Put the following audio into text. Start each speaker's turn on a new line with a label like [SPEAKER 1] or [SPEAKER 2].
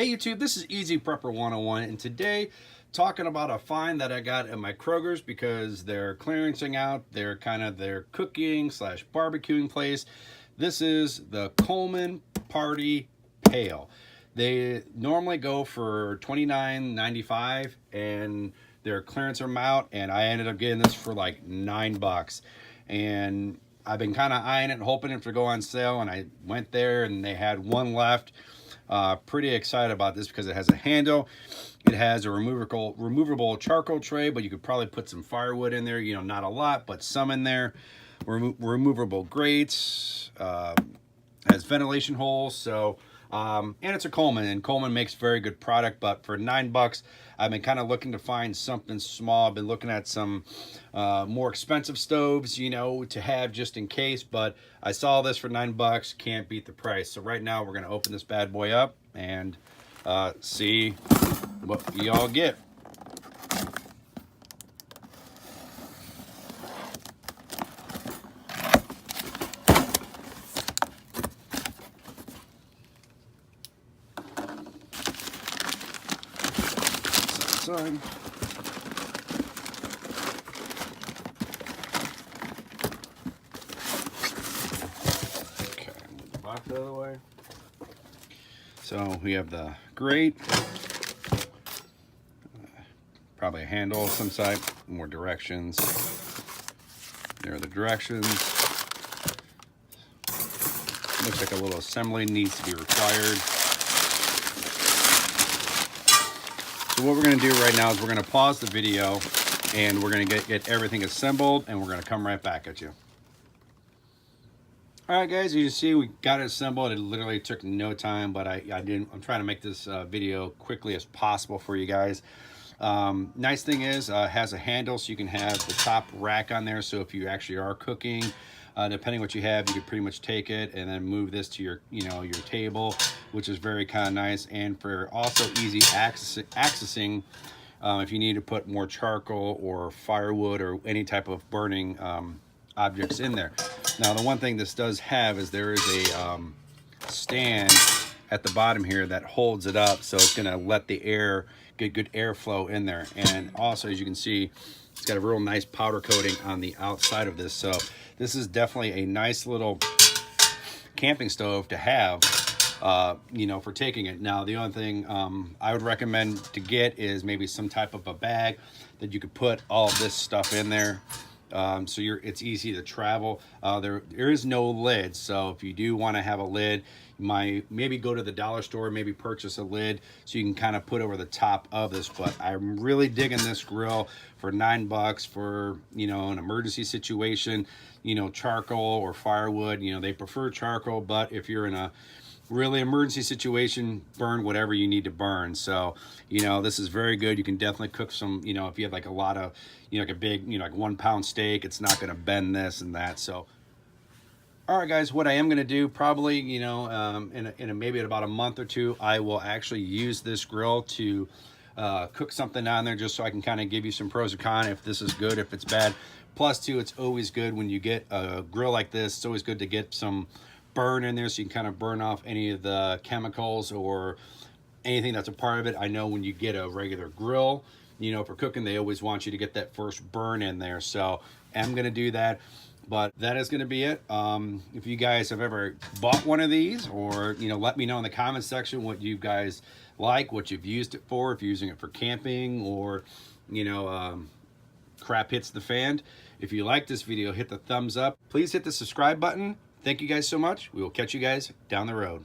[SPEAKER 1] Hey YouTube, this is Easy Prepper 101, and today talking about a find that I got at my Kroger's because they're clearancing out their cooking slash barbecuing place. This is the Coleman Party Pail. They normally go for $29.95 and they're clearancing them out, and I ended up getting this for like $9. And I've been kind of eyeing it and hoping it to go on sale, and I went there and they had one left. Pretty excited about this because it has a handle. It has a removable charcoal tray, but you could probably put some firewood in there. You know, not a lot, but some in there. Removable grates. Has ventilation holes. So, and it's a Coleman, and Coleman makes very good product. But for $9, I've been kind of looking to find something small. I've been looking at some more expensive stoves, you know, to have just in case. But I saw this for $9. Can't beat the price. So right now we're going to open this bad boy up and see what y'all get. Son. Okay, move the box out of the way. So we have the grate, probably a handle of some type, more directions. There are the directions. Looks like a little assembly needs to be required. So what we're going to do right now is we're going to pause the video and we're going to get everything assembled, and we're going to come right back at you. All right, guys, you can see we got it assembled. It literally took no time, but I'm trying to make this video quickly as possible for you guys. Nice thing is it has a handle, so you can have the top rack on there. So if you actually are cooking, depending what you have, you can pretty much take it and then move this to your, your table, which is very kind of nice. And for also easy accessing, if you need to put more charcoal or firewood or any type of burning objects in there. Now, the one thing this does have is there is a stand at the bottom here that holds it up, so it's going to let the air get good airflow in there. And also, as you can see, it's got a real nice powder coating on the outside of this. So this is definitely a nice little camping stove to have, for taking it. Now, the only thing I would recommend to get is maybe some type of a bag that you could put all this stuff in there. So it's easy to travel. There is no lid, so if you do want to have a lid, you might maybe go to the dollar store, maybe purchase a lid so you can kind of put over the top of this. But I'm really digging this grill for $9 for an emergency situation. Charcoal or firewood. They prefer charcoal, but if you're in a really emergency situation, burn whatever you need to burn. So this is very good. You can definitely cook some, if you have like a lot of like a big like 1 pound steak, it's not going to bend this and that. So all right, guys, what I am going to do probably in maybe about a month or two, I will actually use this grill to cook something on there, just so I can kind of give you some pros and cons, if this is good, if it's bad. Plus too, it's always good when you get a grill like this, it's always good to get some burn in there so you can kind of burn off any of the chemicals or anything that's a part of it. I know when you get a regular grill, for cooking, they always want you to get that first burn in there. So I'm going to do that. But that is going to be it. If you guys have ever bought one of these, or let me know in the comment section what you guys like, what you've used it for, if you're using it for camping, or crap hits the fan. If you like this video, hit the thumbs up. Please hit the subscribe button. Thank you guys so much. We will catch you guys down the road.